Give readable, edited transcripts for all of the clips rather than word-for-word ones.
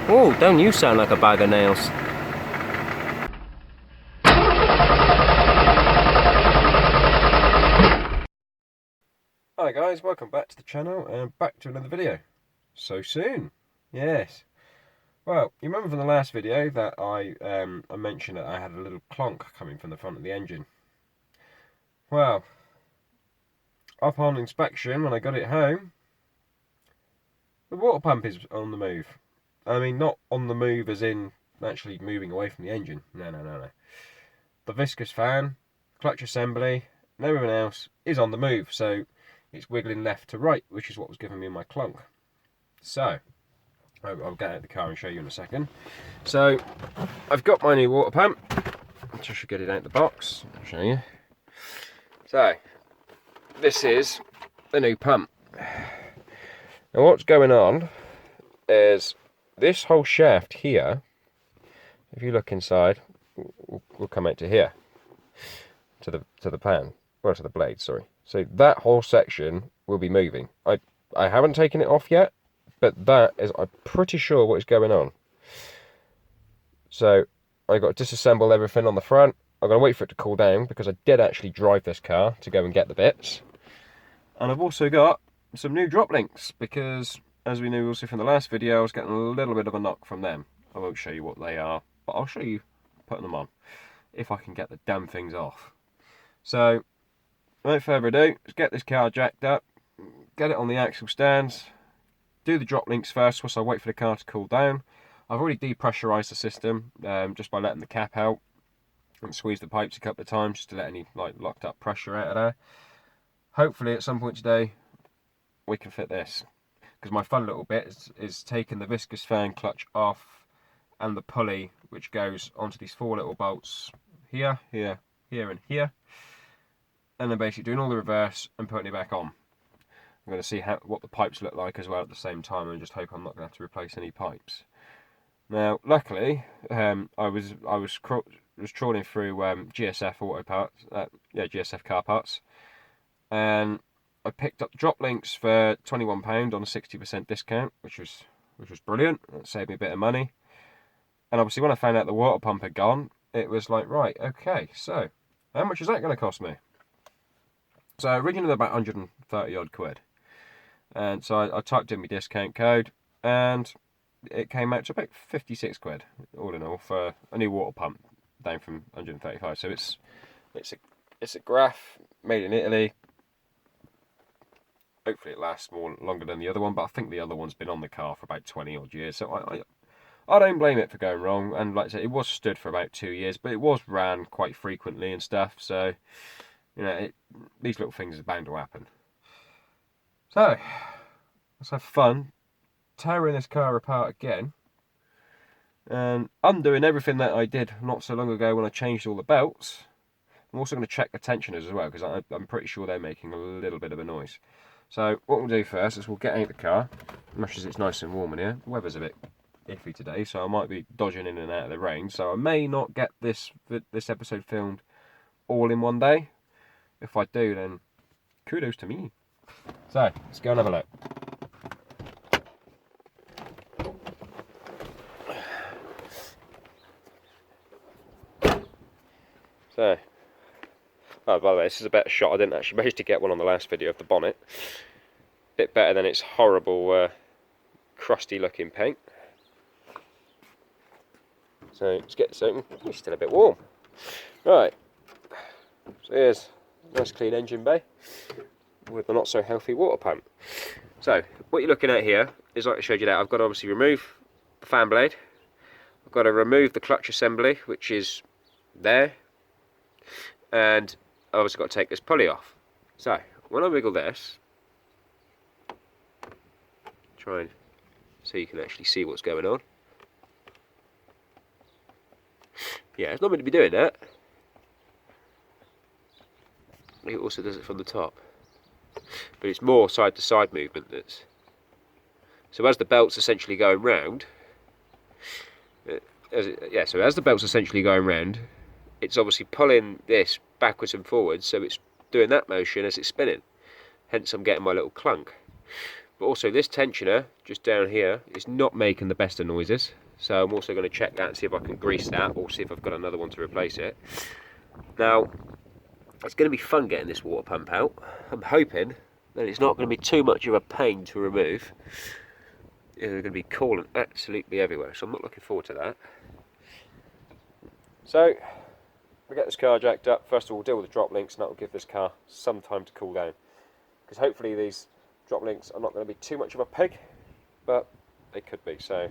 Oh, don't you sound like a bag of nails. Hi guys, welcome back to the channel and back to another video. So soon, yes. Well, you remember from the last video that I mentioned that I had a little clonk coming from the front of the engine. Well, upon inspection, when I got it home, the water pump is on the move. I mean, not on the move as in actually moving away from the engine. No. The viscous fan, clutch assembly, and everything else is on the move, so it's wiggling left to right, which is what was giving me my clonk. So, I'll get out of the car and show you in a second. So, I've got my new water pump. I should get it out of the box. I'll show you. So, this is the new pump. Now what's going on is this whole shaft here, if you look inside, will come out to here, to the pan, well, to the blade, sorry. So that whole section will be moving. I haven't taken it off yet, but that is, I'm pretty sure, what is going on. So I got to disassemble everything on the front. I'm going to wait for it to cool down because I did actually drive this car to go and get the bits. And I've also got some new drop links because, as we knew also from the last video, I was getting a little bit of a knock from them. I won't show you what they are, but I'll show you putting them on if I can get the damn things off. So, without further ado, let's get this car jacked up, get it on the axle stands, do the drop links first whilst I wait for the car to cool down. I've already depressurised the system just by letting the cap out and squeeze the pipes a couple of times just to let any locked up pressure out of there. Hopefully at some point today we can fit this, because my fun little bit is taking the viscous fan clutch off and the pulley which goes onto these four little bolts here, here, here and here, and then basically doing all the reverse and putting it back on. I'm going to see what the pipes look like as well at the same time, and just hope I'm not going to have to replace any pipes. Now luckily I was trawling through GSF auto parts, GSF car parts, and I picked up drop links for £21 on a 60% discount, which was brilliant. It saved me a bit of money. And obviously when I found out the water pump had gone, it was like, right, okay, so how much is that going to cost me? So originally about 130 odd quid. And so I typed in my discount code and it came out to about 56 quid, all in all, for a new water pump, down from 135. So it's a graph made in Italy. Hopefully it lasts longer than the other one, but I think the other one's been on the car for about 20 odd years, so I don't blame it for going wrong. And like I said, it was stood for about 2 years, but it was ran quite frequently and stuff, so you know, these little things are bound to happen. So let's have fun tearing this car apart again and undoing everything that I did not so long ago when I changed all the belts. I'm also going to check the tensioners as well, because I'm pretty sure they're making a little bit of a noise. So what we'll do first is we'll get out of the car, much as it's nice and warm in here. The weather's a bit iffy today, so I might be dodging in and out of the rain, so I may not get this episode filmed all in one day. If I do, then kudos to me. So let's go and have a look. So, oh, by the way, this is a better shot. I didn't actually manage to get one on the last video of the bonnet. Bit better than its horrible, crusty looking paint. So, let's get this open. It's still a bit warm. Right, so here's a nice clean engine bay with a not so healthy water pump. So, what you're looking at here is, like I showed you that, I've got to obviously remove the fan blade. I've got to remove the clutch assembly, which is there. And I've obviously got to take this pulley off. So, when I wiggle this, try and so you can actually see what's going on. Yeah, it's not meant to be doing that. It also does it from the top. But it's more side to side movement that's... So as the belt's essentially going round, so as the belt's essentially going round, it's obviously pulling this backwards and forwards, so it's doing that motion as it's spinning. Hence I'm getting my little clunk. But also this tensioner just down here is not making the best of noises. So I'm also going to check that and see if I can grease that, or see if I've got another one to replace it. Now, it's going to be fun getting this water pump out. I'm hoping that it's not going to be too much of a pain to remove. It's going to be coolant absolutely everywhere, so I'm not looking forward to that. So, we get this car jacked up. First of all, we'll deal with the drop links, and that will give this car some time to cool down. Because hopefully these drop links are not going to be too much of a pig, but they could be. So,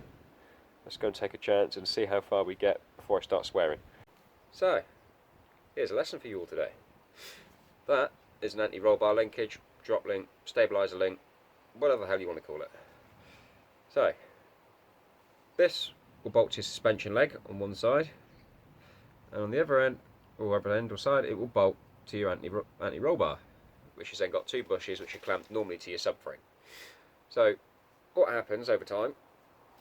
let's go and take a chance and see how far we get before I start swearing. So, here's a lesson for you all today. That is an anti-roll bar linkage, drop link, stabiliser link, whatever the hell you want to call it. So, this will bolt to your suspension leg on one side, and on the other end, or side, it will bolt to your anti-roll bar, which has then got two bushes which are clamped normally to your subframe. So, what happens over time?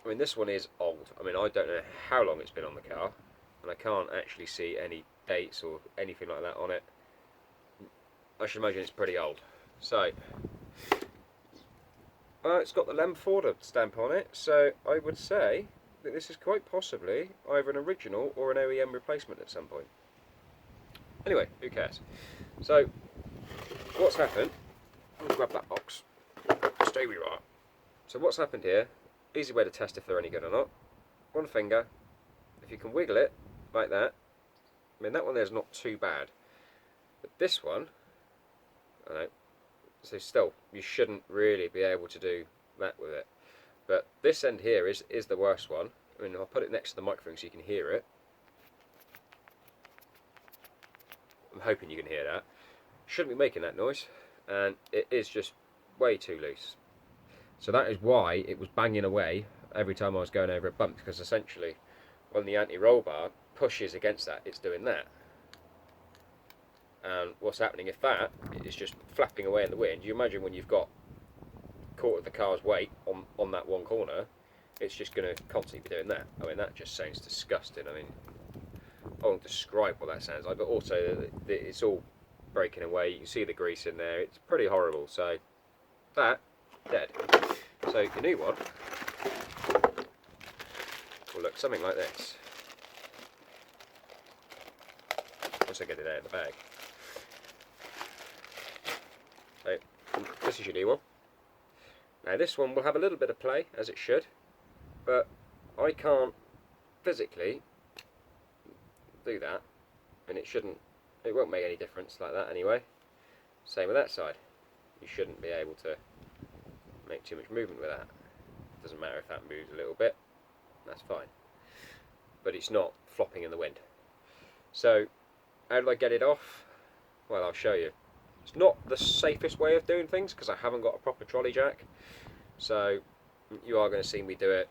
I mean, this one is old. I mean, I don't know how long it's been on the car, and I can't actually see any dates or anything like that on it. I should imagine it's pretty old. So, it's got the Lem Ford stamp on it, so I would say that this is quite possibly either an original or an OEM replacement at some point. Anyway, who cares? So, what's happened? I'll grab that box. Stay where you are. So what's happened here? Easy way to test if they're any good or not. One finger. If you can wiggle it like that. I mean, that one there's not too bad. But this one, I know. So still, you shouldn't really be able to do that with it. But this end here is the worst one. I mean, I'll put it next to the microphone so you can hear it. I'm hoping you can hear that. Shouldn't be making that noise, and it is just way too loose. So that is why it was banging away every time I was going over a bump, because essentially when the anti-roll bar pushes against that, it's doing that. And what's happening if that is just flapping away in the wind, you imagine when you've got a quarter of the car's weight on that one corner, it's just going to constantly be doing that. I mean, that just sounds disgusting. I mean, I won't describe what that sounds like, but also it's all breaking away. You can see the grease in there. It's pretty horrible. So that, dead. So your new one will look something like this. Once I get it out of the bag. So this is your new one. Now this one will have a little bit of play, as it should, but I can't physically do that, and it won't make any difference like that anyway. Same with that side. You shouldn't be able to make too much movement with that. Doesn't matter if that moves a little bit, that's fine. But it's not flopping in the wind. So, how do I get it off? Well, I'll show you. It's not the safest way of doing things because I haven't got a proper trolley jack. So, you are going to see me do it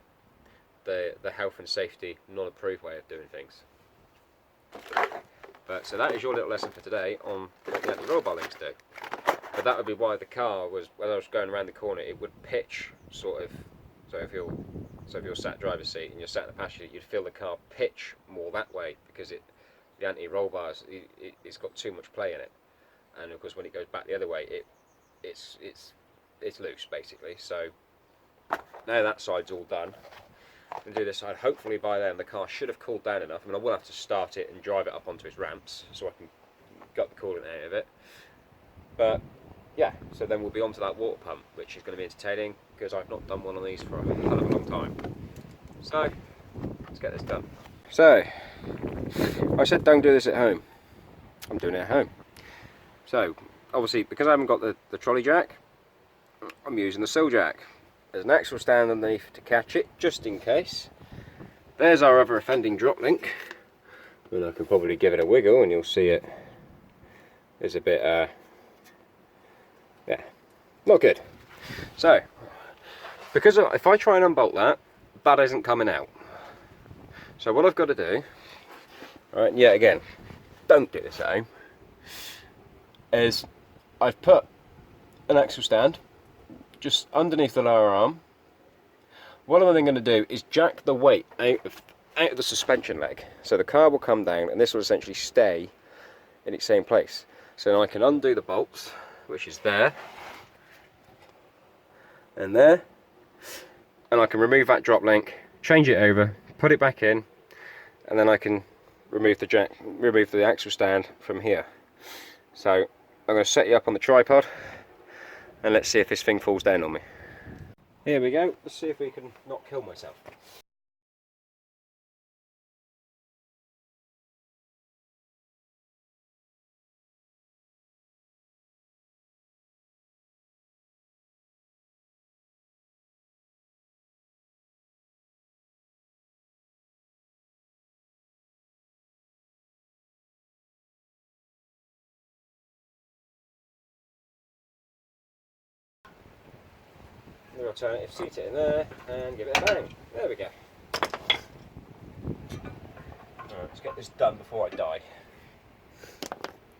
the health and safety non-approved way of doing things. But so that is your little lesson for today on what the anti-roll bar links do. But that would be why the car was, when I was going around the corner, it would pitch sort of. So if you're sat driver's seat and you're sat in the passenger seat, you'd feel the car pitch more that way because the anti-roll bars, it's got too much play in it, and of course when it goes back the other way, it's loose basically. So now that side's all done. And do this side. Hopefully by then the car should have cooled down enough. I mean, I will have to start it and drive it up onto its ramps so I can get the coolant out of it. But yeah, so then we'll be on to that water pump, which is going to be entertaining because I've not done one of these for a hell of a long time. So let's get this done. So I said don't do this at home. I'm doing it at home. So obviously because I haven't got the trolley jack, I'm using the sill jack. There's an axle stand underneath to catch it, just in case. There's our other offending drop link. And I can probably give it a wiggle and you'll see it is a bit, yeah, not good. So, because if I try and unbolt that isn't coming out. So what I've got to do, right, yet again, don't do this at home, is I've put an axle stand just underneath the lower arm. What I'm then going to do is jack the weight out of the suspension leg. So the car will come down and this will essentially stay in its same place. So now I can undo the bolts, which is there. and there, and I can remove that drop link, change it over, put it back in, and then I can remove the axle stand from here. So I'm going to set you up on the tripod and let's see if this thing falls down on me. Here we go, let's see if we can not kill myself. The alternative, seat it in there and give it a bang. There we go. Alright, let's get this done before I die.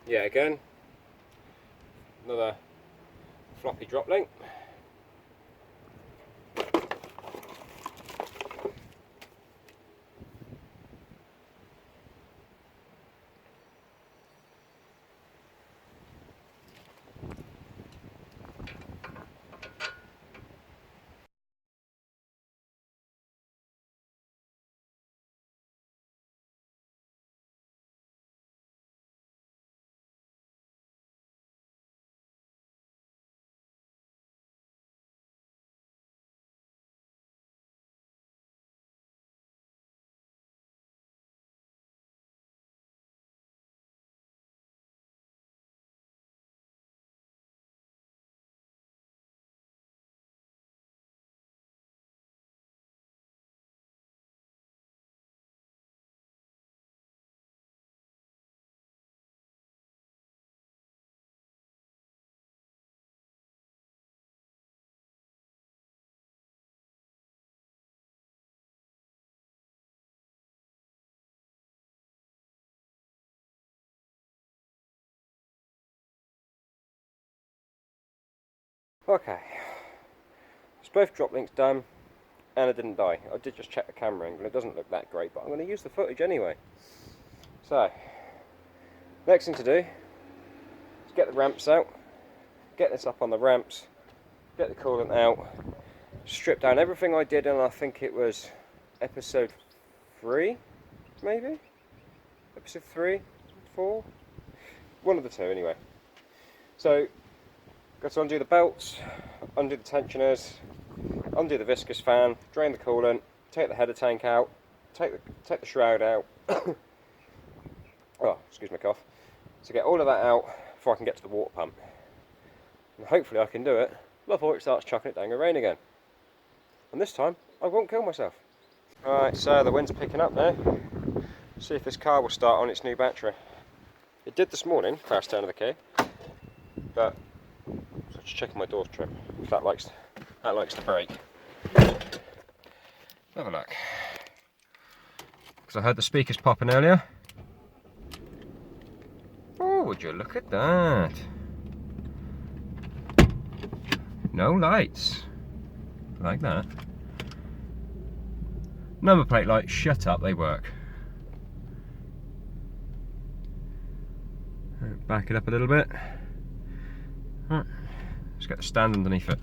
Yeah, again, another floppy drop link. Okay, so both drop links done, and I didn't die. I did just check the camera angle, it doesn't look that great, but I'm going to use the footage anyway. So, next thing to do is get the ramps out, get this up on the ramps, get the coolant out, strip down everything I did, and I think it was episode 3, maybe? Episode 3, 4? One of the two anyway. So, got to undo the belts, undo the tensioners, undo the viscous fan, drain the coolant, take the header tank out, take the shroud out. Oh, excuse my cough. So get all of that out before I can get to the water pump. And hopefully I can do it before it starts chucking it down in rain again. And this time, I won't kill myself. Alright, so the wind's picking up now. See if this car will start on its new battery. It did this morning, first turn of the key, but just checking my door's trim. If that likes to brake. Have a look. Because I heard the speakers popping earlier. Oh, would you look at that? No lights. Like that. Number plate lights, shut up, they work. Back it up a little bit. Right. Let's get the stand underneath it.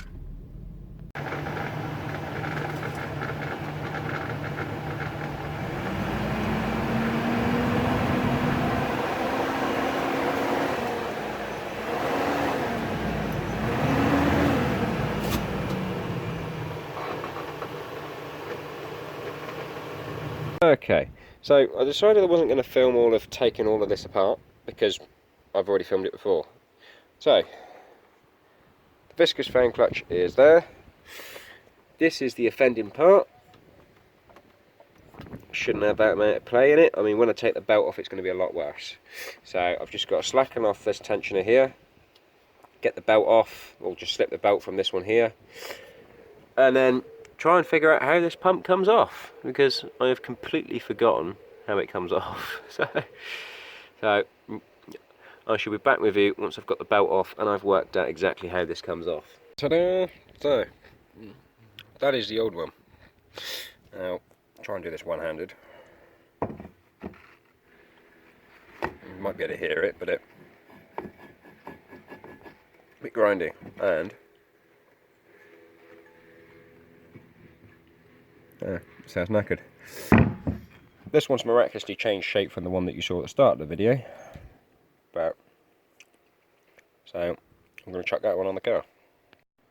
Okay, so I decided I wasn't going to film taking all of this apart because I've already filmed it before. So, the viscous fan clutch is there. This is the offending part. Shouldn't have that amount of play in it. I mean, when I take the belt off, it's going to be a lot worse. So I've just got to slacken off this tensioner here, get the belt off, or just slip the belt from this one here, and then try and figure out how this pump comes off, because I have completely forgotten how it comes off. So I shall be back with you once I've got the belt off and I've worked out exactly how this comes off. Ta-da! So, that is the old one. Now, try and do this one-handed. You might be able to hear it, but a bit grindy. And Sounds knackered. This one's miraculously changed shape from the one that you saw at the start of the video. So I'm going to chuck that one on the car.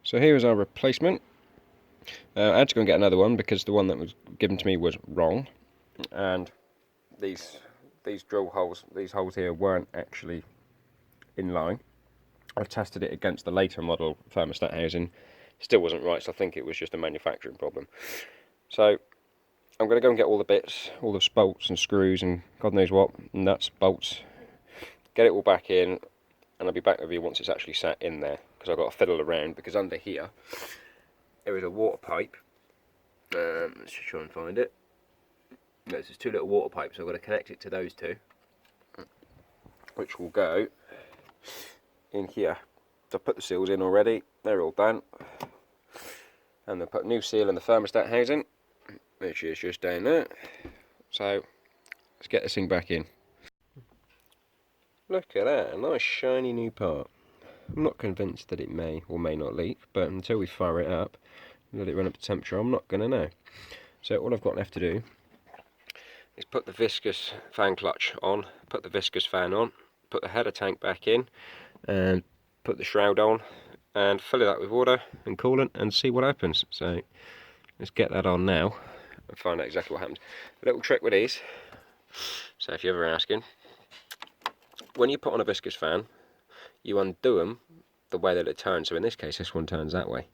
So here is our replacement. I had to go and get another one because the one that was given to me was wrong, and these drill holes, these holes here, weren't actually in line. I've tested it against the later model thermostat housing, still wasn't right, so I think it was just a manufacturing problem. So I'm going to go and get all the bits, all the bolts and screws and God knows what, nuts, bolts, get it all back in, and I'll be back with you once it's actually sat in there, because I've got to fiddle around, because under here there is a water pipe. Let's just try and find it. There's just two little water pipes, so I've got to connect it to those two, which will go in here. So I've put the seals in already, they're all done. And they'll put a new seal in the thermostat housing, which is just down there. So let's get this thing back in. Look at that, a nice shiny new part. I'm not convinced that it may or may not leak, but until we fire it up, let it run up to temperature, I'm not going to know. So all I've got left to do is put the viscous fan clutch on, put the viscous fan on, put the header tank back in, and put the shroud on, and fill it up with water and coolant and see what happens. So let's get that on now and find out exactly what happens. A little trick with these, so if you're ever asking, when you put on a viscous fan, you undo them the way that it turns. So in this case, this one turns that way.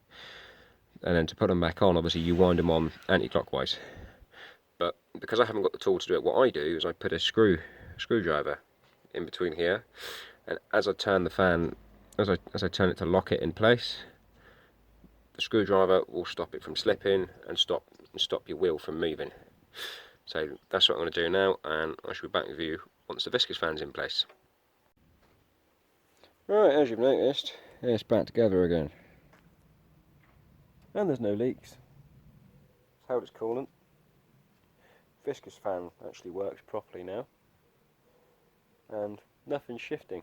And then to put them back on, obviously you wind them on anti-clockwise. But because I haven't got the tool to do it, what I do is I put a screwdriver in between here, and as I turn the fan, as I turn it to lock it in place, the screwdriver will stop it from slipping and stop your wheel from moving. So that's what I'm going to do now, and I shall be back with you once the viscous fan's in place. Right, as you've noticed, it's back together again. And there's no leaks. It's held its coolant. Viscous fan actually works properly now. And nothing's shifting.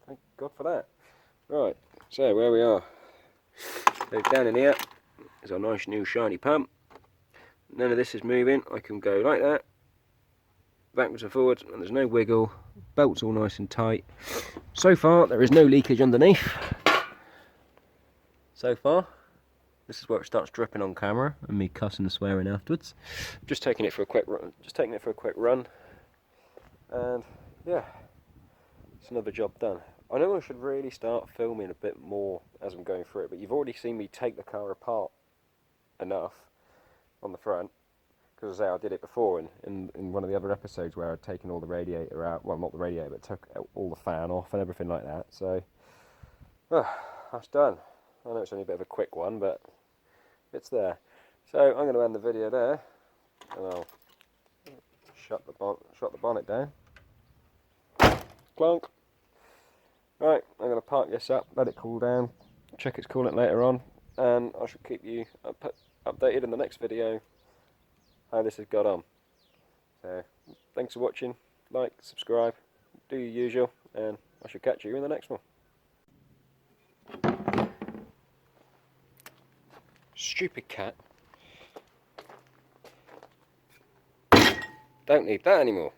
Thank God for that. Right, so where we are. So down in here is our nice new shiny pump. None of this is moving. I can go like that, backwards and forwards, and there's no wiggle. Belt's all nice and tight. So far there is no leakage underneath. So far, this is where it starts dripping on camera and me cussing and swearing afterwards. Just taking it for a quick run, and yeah, it's another job done. I know I should really start filming a bit more as I'm going through it, but you've already seen me take the car apart enough on the front, because as I say, I did it before in one of the other episodes where I'd taken all the radiator out, well not the radiator, but took all the fan off and everything like that. So that's done. I know it's only a bit of a quick one, but it's there. So I'm going to end the video there, and I'll shut the bonnet down. Clunk. Right, I'm going to park this up, let it cool down, check its coolant later on, and I shall keep you updated in the next video how this has got on. So thanks for watching, like, subscribe, do your usual, and I shall catch you in the next one. Stupid cat. Don't need that anymore.